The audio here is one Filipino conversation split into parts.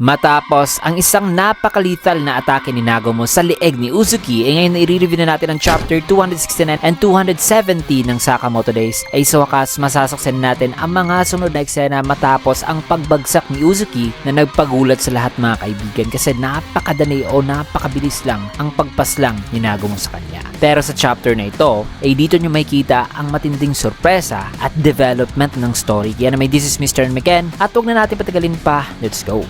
Matapos ang isang napakalethal na atake ni Nagumo sa leeg ni Uzuki, ngayon i-review na natin ang chapter 269 and 270 ng Sakamoto Days, ay sa wakas masasaksen natin ang mga sunod na eksena matapos ang pagbagsak ni Uzuki na nagpagulat sa lahat mga kaibigan kasi napakadali o napakabilis lang ang pagpaslang ni Nagumo sa kanya. Pero sa chapter na ito ay dito nyo makikita ang matinding sorpresa at development ng story. Kaya naman, this is Mr. McKen at huwag na natin patagalin pa, let's go!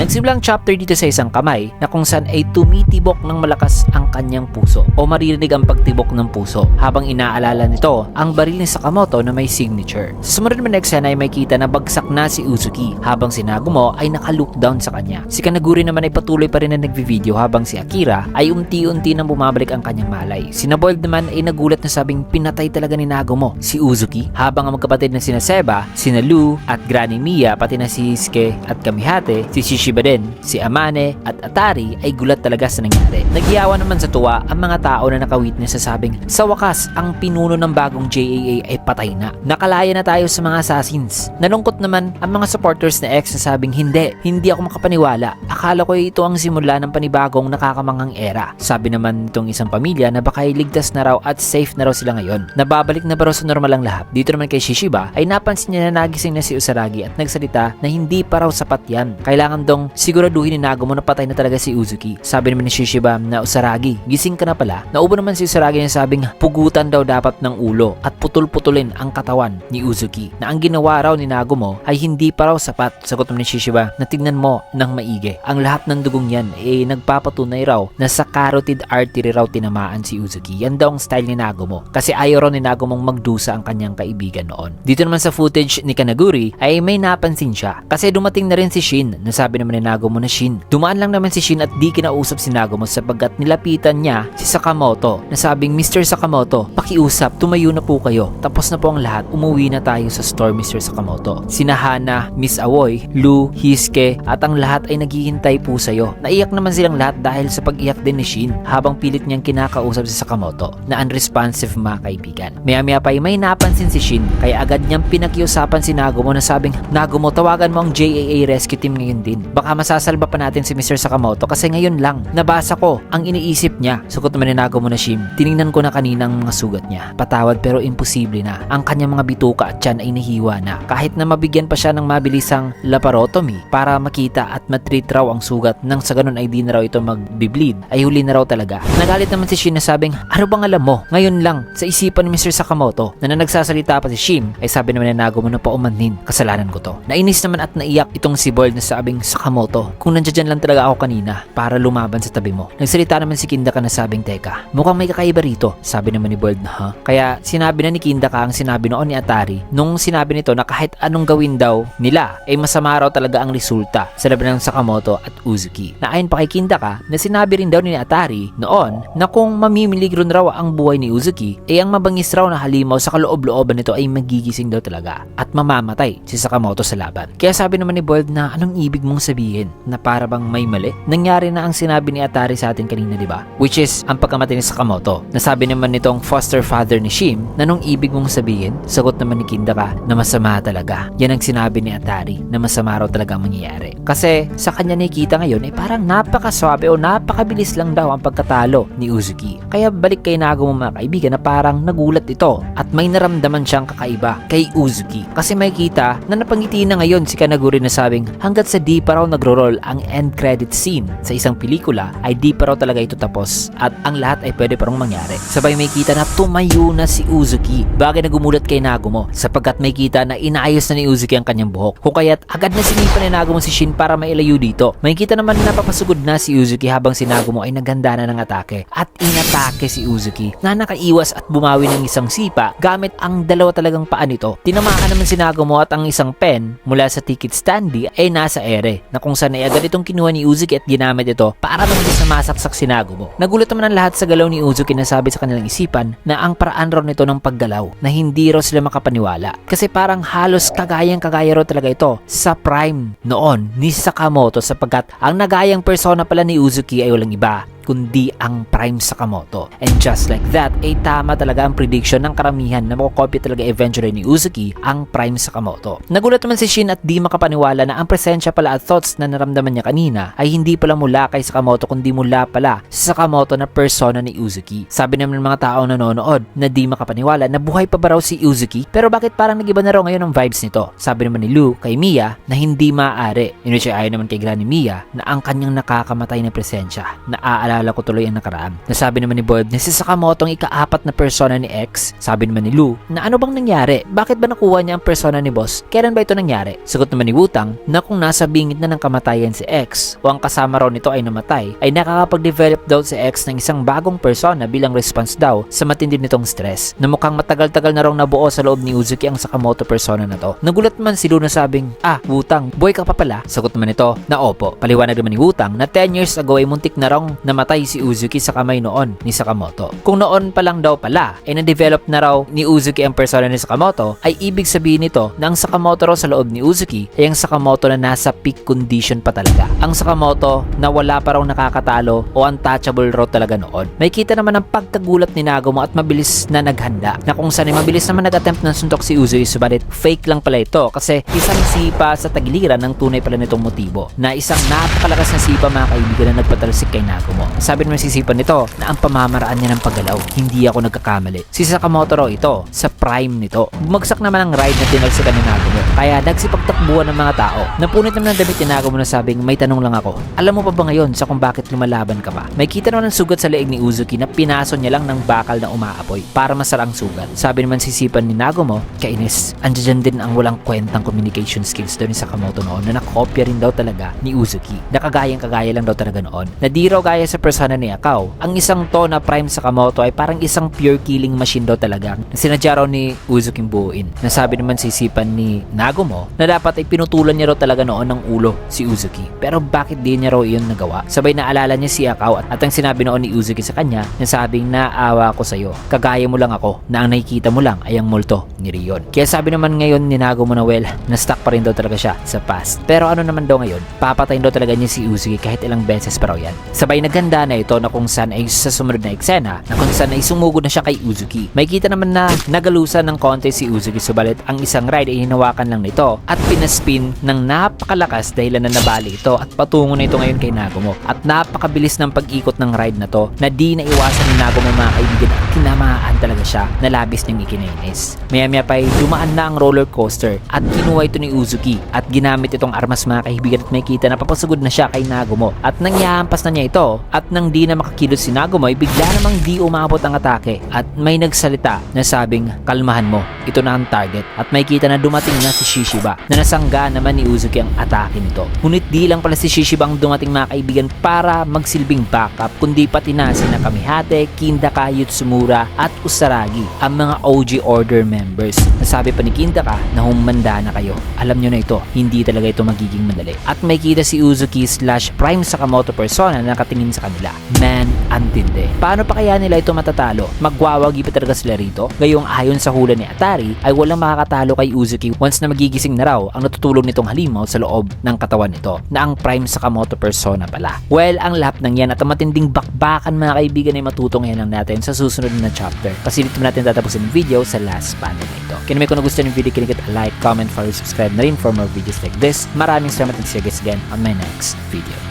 Nagsimula ang chapter dito sa isang kamay na kung saan ay tumitibok ng malakas ang kanyang puso o maririnig ang pagtibok ng puso habang inaalala nito ang baril ni Sakamoto na may signature. Sa sumunod naman na eksena ay makita na bagsak na si Uzuki habang si Nagumo ay naka-look down sa kanya. Si Kanaguri naman ay patuloy pa rin na nagvi-video habang si Akira ay unti-unti nang bumabalik ang kanyang malay. Si Nabold naman ay nagulat na sabing pinatay talaga ni Nagumo si Uzuki habang ang magkapatid na sina Seba, sina Lu at Granny Mia pati na si Hisuke at Kamihate, si Shishiba din, si Amane at Atari ay gulat talaga sa nangyari. Nagyawa naman sa tuwa ang mga tao na nakawitness sa sabing sa wakas ang pinuno ng bagong JAA ay patay na. Nakalaya na tayo sa mga assassins. Nalungkot naman ang mga supporters na X na sabing hindi ako makapaniwala. Akala ko ito ang simula ng panibagong nakakamanghang era. Sabi naman itong isang pamilya na baka ligtas na raw at safe na raw sila ngayon. Nababalik na ba raw sa normal ang lahat? Dito naman kay Shishiba ay napansin niya na nagising na si Usaragi at nagsalita na hindi pa raw sapat yan. Kailangan dong siguraduhin ni Nagumo na patay na talaga si Uzuki. Sabi naman ni Shishiba na Usaragi, gising ka na pala. Naubo naman si Usaragi na sabing pugutan daw dapat ng ulo at putol-putulin ang katawan ni Uzuki. Na ang ginawa raw ni Nagumo ay hindi pa raw sapat. Sagot naman ni Shishiba na tignan mo ng maigi. Ang lahat ng dugong yan ay nagpapatunay raw na sa carotid artery raw tinamaan si Uzuki. Yan daw ang style ni Nagumo kasi ayaw raw ni Nagumong magdusa ang kanyang kaibigan noon. Dito naman sa footage ni Kanaguri ay may napansin siya kasi dumating na rin si Shin na sabi naman ni Nagumo na Shin. Dumaan lang naman si Shin at di kinausap si Nagumo sapagkat nilapitan niya si Sakamoto na sabing, Mr. Sakamoto, pakiusap, tumayo na po kayo. Tapos na po ang lahat, umuwi na tayo sa store, Mr. Sakamoto. Sina Hana, Miss Aoi, Lu, Hisuke at ang lahat ay naghihintay po sa'yo. Naiyak naman silang lahat dahil sa pag-iyak din ni Shin habang pilit niyang kinakausap si Sakamoto na unresponsive mga kaibigan. Maya-maya pa ay may napansin si Shin kaya agad niyang pinakiusapan si Nagumo na sabing, Nagumo, tawagan mo ang JAA rescue team ngayon din. Baka masasalba pa natin si Mr. Sakamoto kasi ngayon lang nabasa ko ang iniisip niya. Sugot naman ni Nagumo na Shin, tiningnan ko na kaninang mga sugat niya. Patawad pero imposible na. Ang kanyang mga bituka at tiyan ay nahiwa na. Kahit na mabigyan pa siya ng mabilisang laparotomy para makita at matreat raw ang sugat nang sa ganun ay di na raw ito mag-bleed, ay huli na raw talaga. Nagalit naman si Shin na sabing, ano bang alam mo? Ngayon lang sa isipan ni Mr. Sakamoto na nagsasalita pa si Shin ay sabi naman ni Nagumo na paumanhin, kasalanan ko to. Nainis naman at naiyak itong si Bold na sabing, Sakamoto, kung nandiyan lang talaga ako kanina para lumaban sa tabi mo. Nagsalita naman si Kindaka na sabing, teka, mukhang may kakaiba rito. Sabi naman ni Bold na, ha? Kaya sinabi na ni Kindaka ang sinabi noon ni Atari nung sinabi nito na kahit anong gawin daw nila ay masama raw talaga ang resulta sa laban ng Sakamoto at Uzuki. Na ayon pa kay Kindaka na sinabi rin daw ni Atari noon na kung mamimiligron raw ang buhay ni Uzuki ay ang mabangis raw na halimaw sa kaloob-looban nito ay magigising daw talaga at mamamatay si Sakamoto sa laban. Kaya sabi naman ni Bold na anong ibig mong sabihin na para bang may mali? Nangyari na ang sinabi ni Atari sa atin kanina, di ba? Which is ang pagkamatay ni Sakamoto. Nasabi naman nitong foster father ni Shim na anong ibig mong sabihin? Sagot naman ni Kindaka na masama talaga. Yan ang sinabi ni Atari na masama raw talaga ang mangyayari. Kasi sa kanya nakikita ngayon ay parang napakaswabe o napakabilis lang daw ang pagkatalo ni Uzuki. Kaya balik kay Nagumo mga kaibigan na parang nagulat ito at may naramdaman siyang kakaiba kay Uzuki. Kasi makikita na napangiti na ngayon si Kanaguri na sabing hanggat sa di pa raw nagro-roll ang end credit scene sa isang pelikula ay di pa raw talaga ito tapos at ang lahat ay pwede parang mangyari. Sabay may kita na tumayo na si Uzuki, bagay na gumulat kay Nagumo sapagkat may kita na inaayos na ni Uzuki ang kanyang buhok. Kung kaya't agad na sinipan ni Nagumo si Shin para mailayo dito. May kita naman na napapasugod na si Uzuki habang si Nagumo ay naghanda na ng atake at inatake si Uzuki na nakaiwas at bumawi ng isang sipa gamit ang dalawa talagang paa nito. Tinamaan naman si Nagumo at ang isang pen mula sa ticket standee ay nasa ere na kung saan ay agad itong kinuha ni Uzuki at ginamit ito para mabilis na masaksak si Nagumo. Nagulat naman ang lahat sa galaw ni Uzuki na sabi sa kanilang isipan na ang paraan raw nito ng paggalaw na hindi raw sila makapaniwala kasi parang halos kagaya raw talaga ito sa prime noon ni Sakamoto sapagkat ang nagayang persona pala ni Uzuki ay walang iba kundi ang Prime Sakamoto. And just like that, ay tama talaga ang prediction ng karamihan na makokopya talaga eventually ni Uzuki ang Prime Sakamoto. Nagulat naman si Shin at di makapaniwala na ang presensya pala at thoughts na naramdaman niya kanina ay hindi pala mula kay Sakamoto kundi mula pala sa Sakamoto na persona ni Uzuki. Sabi naman ng mga taong nanonood na di makapaniwala na buhay pa ba raw si Uzuki, pero bakit parang nagiba na raw ngayon ang vibes nito? Sabi naman ni Lu kay Mia na hindi maaari. Yun siya ayon naman kay Granny Mia na ang kanyang nakakamatay na presensya. Naaalala ko tuloy ang nakaraan. Nasabi naman ni Boyd na si Sakamoto ang ika-4 na persona ni X. Sabi naman ni Lu na ano bang nangyari? Bakit ba nakuha niya ang persona ni Boss? Kailan ba ito nangyari? Sagot naman ni Wutang na kung nasa bingit na ng kamatayan si X o ang kasama raw nito ay namatay, ay nakakapag-develop daw si X ng isang bagong persona bilang response daw sa matindi nitong stress na mukhang matagal-tagal na raw nabuo sa loob ni Uzuki ang Sakamoto persona na to. Nagulat man si Lu na sabing, Wutang, boy ka pa pala? Sagot naman ito na opo. Paliwanag naman ni Wutang na 10 years ago ay muntik na raw namatay si Uzuki sa kamay noon ni Sakamoto. Kung noon pa lang daw pala ay na-develop na raw ni Uzuki ang persona ni Sakamoto, ay ibig sabihin nito na ang Sakamoto raw sa loob ni Uzuki ay ang Sakamoto na nasa peak condition pa talaga. Ang Sakamoto na wala pa raw nakakatalo o untouchable raw talaga noon. May kita naman ang pagkagulat ni Nagumo at mabilis na naghanda na kung saan ay mabilis naman nag-attempt ng suntok si Uzuki, subalit fake lang pala ito kasi isang sipa sa tagiliran ng tunay pala nitong motibo na isang napakalakas na sipa mga kaibigan na nagpatalsik kay Nagumo. Sabi naman si sipa nito na ang pamamaraan niya ng paggalaw, hindi ako nagkakamali. Si Sakamoto raw ito sa prime nito. Bumagsak naman ang ride na tinalsikan ni Nagumo kaya nagsipagtakbuhan ng mga tao. Napunit naman ng damit ni Nagumo na sabing, may tanong lang ako. Alam mo pa ba ngayon sa kung bakit lumalaban ka ba? May kita naman ng sugat sa leeg ni Uzuki na pinaso niya lang ng bakal na umaapoy para masara ang sugat. Sabi naman si sipan ni Nagumo, kainis, andyan din ang walang kwentang communication skills daw ni Sakamoto noon na nakopya rin daw talaga ni Uzuki. Nakagayang-kagaya lang daw talaga noon. Na di raw gaya sa persona ni Akao. Ang isang to na Prime Sakamoto ay parang isang pure killing machine daw talaga na sinadya raw ni Uzuki buuin. Nasabi naman si sipan ni Nagumo na dapat ay pinutulan niya raw talaga noon ng ulo si Uzuki. Pero bakit di niya raw iyon nagawa? Sabay naalala niya si Akao at ang sinabi noon ni Uzuki sa kanya na sabing, naawa ko sa'yo. Kagaya mo lang ako na ang nakikita mo lang ay ang multo ni Rion. Kaya sabi naman ngayon ni Nagumo na na-stuck pa rin daw talaga siya sa past. Pero ano naman daw ngayon? Papatayin daw talaga niya si Uzuki kahit ilang beses pa raw yan. Sabay naghanda na ito na kung saan ay sa sumunod na eksena na kung saan ay sumugod na siya kay Uzuki. May kita naman na nagalusan ng konti si Uzuki, subalit ang isang ride ay hinawakan lang nito at pinaspin ng napakalakas dahilan na nabali ito at patungo na ito ngayon kay Nagumo. At napakabilis ng pag-ikot ng ride na to na di na iwasan ni Nagumo mga kaibigan at tinamaan talaga siya na labis niyang ikinainis. Maya-maya pa ay dumaan na ang roller coaster at kinuha ito ni Uzuki at ginamit itong armas mga kaibigan at may kita na papasugod na siya kay Nagumo at nang ihahampas na niya ito at nang di na makakilos si Nagumo ay bigla namang di umabot ang atake at may nagsalita na sabing, kalmahan mo, ito na ang target. At may kita na dumating na si Shishiba na nasangga naman ni Uzuki ang atake nito. Ngunit di lang pala si Shishiba ang dumating mga kaibigan para magsilbing backup, kundi pati na sina Kamihate, Kindaka, Yutsumura at Usaragi, ang mga OG Order members. Nasabi pa ni Kindaka na humanda na kayo. Alam nyo na ito, hindi talaga ito magiging madali. At may kita si Uzuki / Prime Sakamoto persona na nakatingin sa kanila. Man, antindi. Paano pa kaya nila ito matatalo? Magwawagi pa talaga sila rito? Gayong ayon sa hula ni Atari ay walang makakatalo kay Uzuki once na magigising na raw ang natutulog nitong halimaw sa loob ng katawan nito na ang Prime Sakamoto persona pala. Well, ang lahat ng yan at ang matinding bakbakan mga kaibigan ay matutunghayan lang natin sa susunod na chapter kasi dito natin tatapusin ang video sa last panel na ito. Kaya naman kung nagustuhan yung video, kinikit like, comment, follow, subscribe na rin for more videos like this. Maraming salamat and see you guys again on my next video.